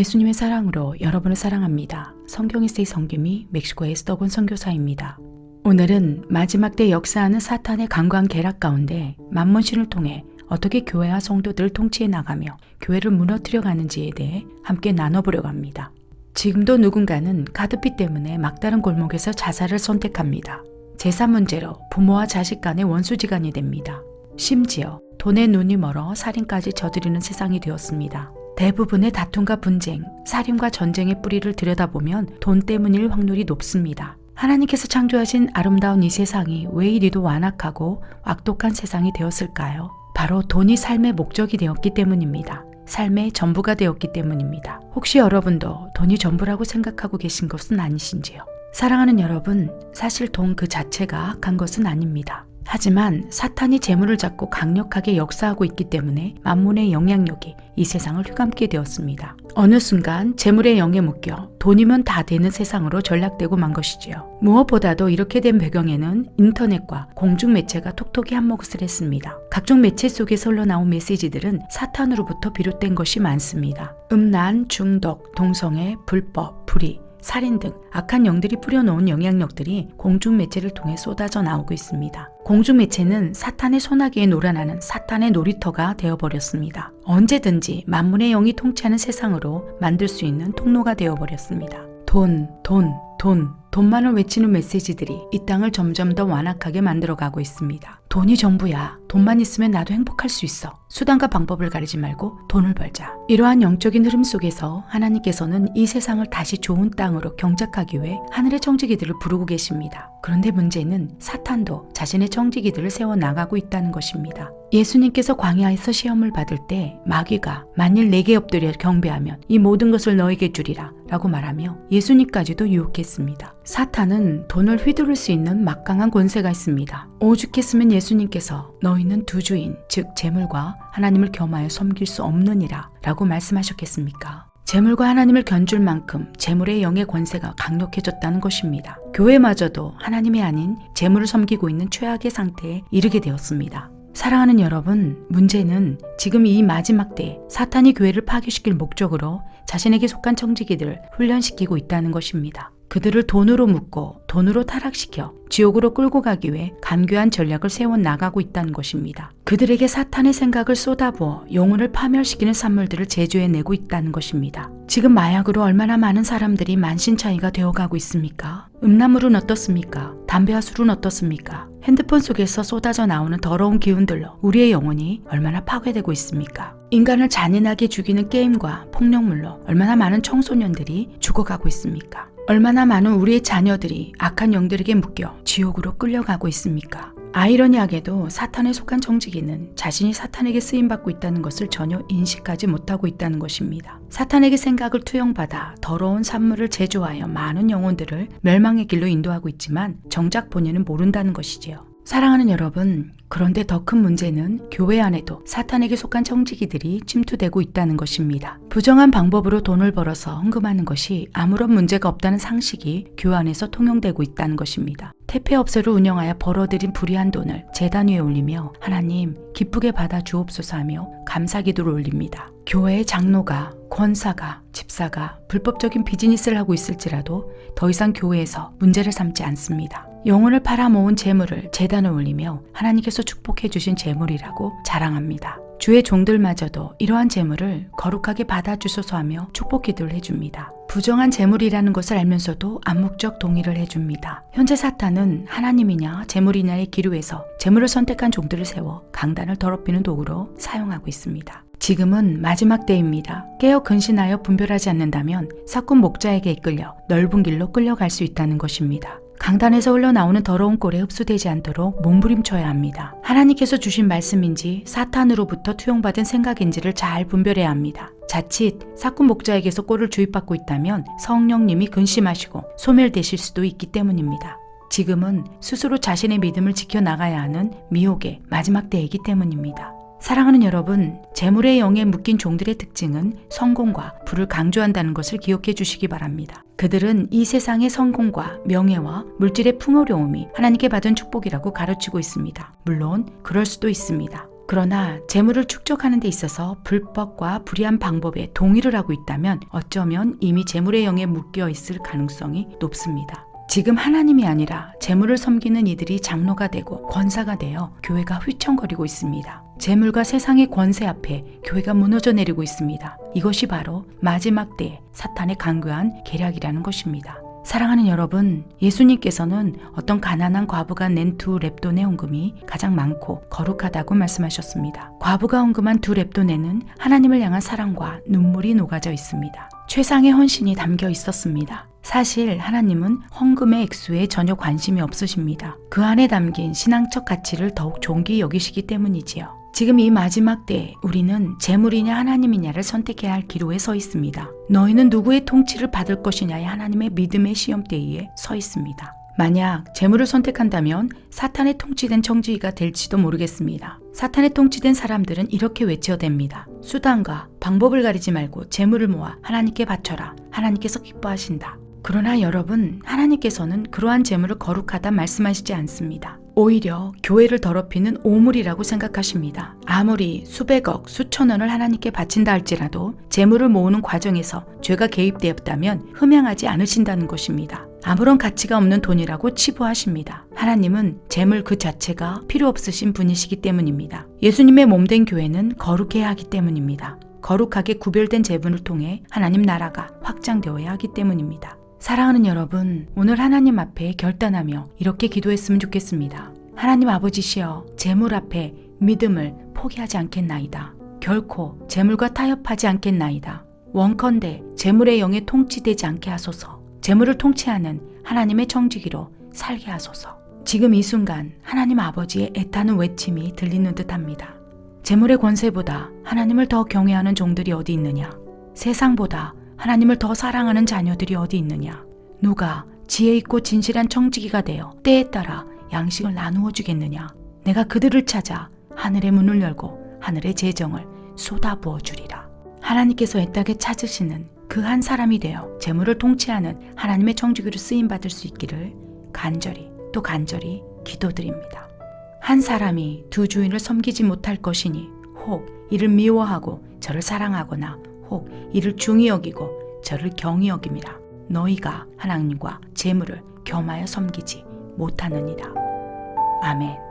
예수님의 사랑으로 여러분을 사랑합니다. 성경에서의 성김이 멕시코의 스터곤 선교사입니다. 오늘은 마지막 때 역사하는 사탄의 강고한 계략 가운데 만문신을 통해 어떻게 교회와 성도들을 통치해 나가며 교회를 무너뜨려 가는지에 대해 함께 나눠보려고 합니다. 지금도 누군가는 카드비 때문에 막다른 골목에서 자살을 선택합니다. 재산 문제로 부모와 자식 간의 원수지간이 됩니다. 심지어 돈에 눈이 멀어 살인까지 저지르는 세상이 되었습니다. 대부분의 다툼과 분쟁, 살인과 전쟁의 뿌리를 들여다보면 돈 때문일 확률이 높습니다. 하나님께서 창조하신 아름다운 이 세상이 왜 이리도 완악하고 악독한 세상이 되었을까요? 바로 돈이 삶의 목적이 되었기 때문입니다. 삶의 전부가 되었기 때문입니다. 혹시 여러분도 돈이 전부라고 생각하고 계신 것은 아니신지요? 사랑하는 여러분, 사실 돈 그 자체가 악한 것은 아닙니다. 하지만 사탄이 재물을 잡고 강력하게 역사하고 있기 때문에 만문의 영향력이 이 세상을 휘감게 되었습니다. 어느 순간 재물의 영에 묶여 돈이면 다 되는 세상으로 전락되고 만 것이지요. 무엇보다도 이렇게 된 배경에는 인터넷과 공중매체가 톡톡히 한몫을 했습니다. 각종 매체 속에서 흘러나온 메시지들은 사탄으로부터 비롯된 것이 많습니다. 음란, 중독, 동성애, 불법, 불의, 살인 등 악한 영들이 뿌려놓은 영향력들이 공중매체를 통해 쏟아져 나오고 있습니다. 공중매체는 사탄의 소나기에 놀아나는 사탄의 놀이터가 되어버렸습니다. 언제든지 만문의 영이 통치하는 세상으로 만들 수 있는 통로가 되어버렸습니다. 돈만을 외치는 메시지들이 이 땅을 점점 더 완악하게 만들어가고 있습니다. 돈이 전부야. 돈만 있으면 나도 행복할 수 있어. 수단과 방법을 가리지 말고 돈을 벌자. 이러한 영적인 흐름 속에서 하나님께서는 이 세상을 다시 좋은 땅으로 경작하기 위해 하늘의 청지기들을 부르고 계십니다. 그런데 문제는 사탄도 자신의 청지기들을 세워나가고 있다는 것입니다. 예수님께서 광야에서 시험을 받을 때 마귀가 만일 내게 엎드려 경배하면 이 모든 것을 너에게 주리라 라고 말하며 예수님까지도 유혹했습니다. 사탄은 돈을 휘두를 수 있는 막강한 권세가 있습니다. 오죽했으면 예수님께서 너희는 두 주인, 즉 재물과 하나님을 겸하여 섬길 수 없느니라 라고 말씀하셨겠습니까? 재물과 하나님을 견줄 만큼 재물의 영의 권세가 강력해졌다는 것입니다. 교회마저도 하나님이 아닌 재물을 섬기고 있는 최악의 상태에 이르게 되었습니다. 사랑하는 여러분, 문제는 지금 이 마지막 때에 사탄이 교회를 파괴시킬 목적으로 자신에게 속한 청지기들을 훈련시키고 있다는 것입니다. 그들을 돈으로 묶고 돈으로 타락시켜 지옥으로 끌고 가기 위해 간교한 전략을 세워나가고 있다는 것입니다. 그들에게 사탄의 생각을 쏟아부어 영혼을 파멸시키는 산물들을 제조해내고 있다는 것입니다. 지금 마약으로 얼마나 많은 사람들이 만신창이가 되어가고 있습니까? 음란물은 어떻습니까? 담배와 술은 어떻습니까? 핸드폰 속에서 쏟아져 나오는 더러운 기운들로 우리의 영혼이 얼마나 파괴되고 있습니까? 인간을 잔인하게 죽이는 게임과 폭력물로 얼마나 많은 청소년들이 죽어가고 있습니까? 얼마나 많은 우리의 자녀들이 악한 영들에게 묶여 지옥으로 끌려가고 있습니까? 아이러니하게도 사탄에 속한 청지기는 자신이 사탄에게 쓰임받고 있다는 것을 전혀 인식하지 못하고 있다는 것입니다. 사탄에게 생각을 투영받아 더러운 산물을 제조하여 많은 영혼들을 멸망의 길로 인도하고 있지만 정작 본인은 모른다는 것이지요. 사랑하는 여러분, 그런데 더 큰 문제는 교회 안에도 사탄에게 속한 청지기들이 침투되고 있다는 것입니다. 부정한 방법으로 돈을 벌어서 헌금하는 것이 아무런 문제가 없다는 상식이 교회 안에서 통용되고 있다는 것입니다. 퇴폐업소를 운영하여 벌어들인 불의한 돈을 제단 위에 올리며 하나님 기쁘게 받아 주옵소서 하며 감사기도를 올립니다. 교회의 장로가, 권사가, 집사가 불법적인 비즈니스를 하고 있을지라도 더 이상 교회에서 문제를 삼지 않습니다. 영혼을 팔아 모은 재물을 제단에 올리며 하나님께서 축복해 주신 재물이라고 자랑합니다. 주의 종들마저도 이러한 재물을 거룩하게 받아주소서 하며 축복 기도를 해줍니다. 부정한 재물이라는 것을 알면서도 암묵적 동의를 해줍니다. 현재 사탄은 하나님이냐 재물이냐의 기류에서 재물을 선택한 종들을 세워 강단을 더럽히는 도구로 사용하고 있습니다. 지금은 마지막 때입니다. 깨어 근신하여 분별하지 않는다면 사꾼 목자에게 이끌려 넓은 길로 끌려갈 수 있다는 것입니다. 강단에서 흘러나오는 더러운 꼴에 흡수되지 않도록 몸부림쳐야 합니다. 하나님께서 주신 말씀인지 사탄으로부터 투영받은 생각인지를 잘 분별해야 합니다. 자칫 사꾼 목자에게서 꼴을 주입받고 있다면 성령님이 근심하시고 소멸되실 수도 있기 때문입니다. 지금은 스스로 자신의 믿음을 지켜나가야 하는 미혹의 마지막 때이기 때문입니다. 사랑하는 여러분, 재물의 영에 묶인 종들의 특징은 성공과 부를 강조한다는 것을 기억해 주시기 바랍니다. 그들은 이 세상의 성공과 명예와 물질의 풍요로움이 하나님께 받은 축복이라고 가르치고 있습니다. 물론 그럴 수도 있습니다. 그러나 재물을 축적하는 데 있어서 불법과 불의한 방법에 동의를 하고 있다면 어쩌면 이미 재물의 영에 묶여 있을 가능성이 높습니다. 지금 하나님이 아니라 재물을 섬기는 이들이 장로가 되고 권사가 되어 교회가 휘청거리고 있습니다. 재물과 세상의 권세 앞에 교회가 무너져 내리고 있습니다. 이것이 바로 마지막 때의 사탄의 강교한 계략이라는 것입니다. 사랑하는 여러분, 예수님께서는 어떤 가난한 과부가 낸 2렙돈의 헌금이 가장 많고 거룩하다고 말씀하셨습니다. 과부가 헌금한 2렙돈에는 하나님을 향한 사랑과 눈물이 녹아져 있습니다. 최상의 헌신이 담겨 있었습니다. 사실 하나님은 헌금의 액수에 전혀 관심이 없으십니다. 그 안에 담긴 신앙적 가치를 더욱 존귀히 여기시기 때문이지요. 지금 이 마지막 때에 우리는 재물이냐 하나님이냐를 선택해야 할 기로에 서 있습니다. 너희는 누구의 통치를 받을 것이냐의 하나님의 믿음의 시험대에 서 있습니다. 만약 재물을 선택한다면 사탄의 통치된 청지기가 될지도 모르겠습니다. 사탄의 통치된 사람들은 이렇게 외쳐댑니다. 수단과 방법을 가리지 말고 재물을 모아 하나님께 바쳐라. 하나님께서 기뻐하신다. 그러나 여러분, 하나님께서는 그러한 재물을 거룩하다 말씀하시지 않습니다. 오히려 교회를 더럽히는 오물이라고 생각하십니다. 아무리 수백억, 수천원을 하나님께 바친다 할지라도 재물을 모으는 과정에서 죄가 개입되었다면 흠양하지 않으신다는 것입니다. 아무런 가치가 없는 돈이라고 치부하십니다. 하나님은 재물 그 자체가 필요 없으신 분이시기 때문입니다. 예수님의 몸된 교회는 거룩해야 하기 때문입니다. 거룩하게 구별된 재물을 통해 하나님 나라가 확장되어야 하기 때문입니다. 사랑하는 여러분, 오늘 하나님 앞에 결단하며 이렇게 기도했으면 좋겠습니다. 하나님 아버지시여, 재물 앞에 믿음을 포기하지 않겠나이다. 결코 재물과 타협하지 않겠나이다. 원컨대 재물의 영에 통치되지 않게 하소서. 재물을 통치하는 하나님의 청지기로 살게 하소서. 지금 이 순간 하나님 아버지의 애타는 외침이 들리는 듯합니다. 재물의 권세보다 하나님을 더 경외하는 종들이 어디 있느냐? 세상보다 하나님을 더 사랑하는 자녀들이 어디 있느냐? 누가 지혜 있고 진실한 청지기가 되어 때에 따라 양식을 나누어 주겠느냐? 내가 그들을 찾아 하늘의 문을 열고 하늘의 재정을 쏟아부어 주리라. 하나님께서 애타게 찾으시는 그 한 사람이 되어 재물을 통치하는 하나님의 청지기로 쓰임받을 수 있기를 간절히 또 간절히 기도드립니다. 한 사람이 두 주인을 섬기지 못할 것이니 혹 이를 미워하고 저를 사랑하거나 혹 이를 중히 여기고 저를 경히 여김이라. 너희가 하나님과 재물을 겸하여 섬기지 못하느니라. 아멘.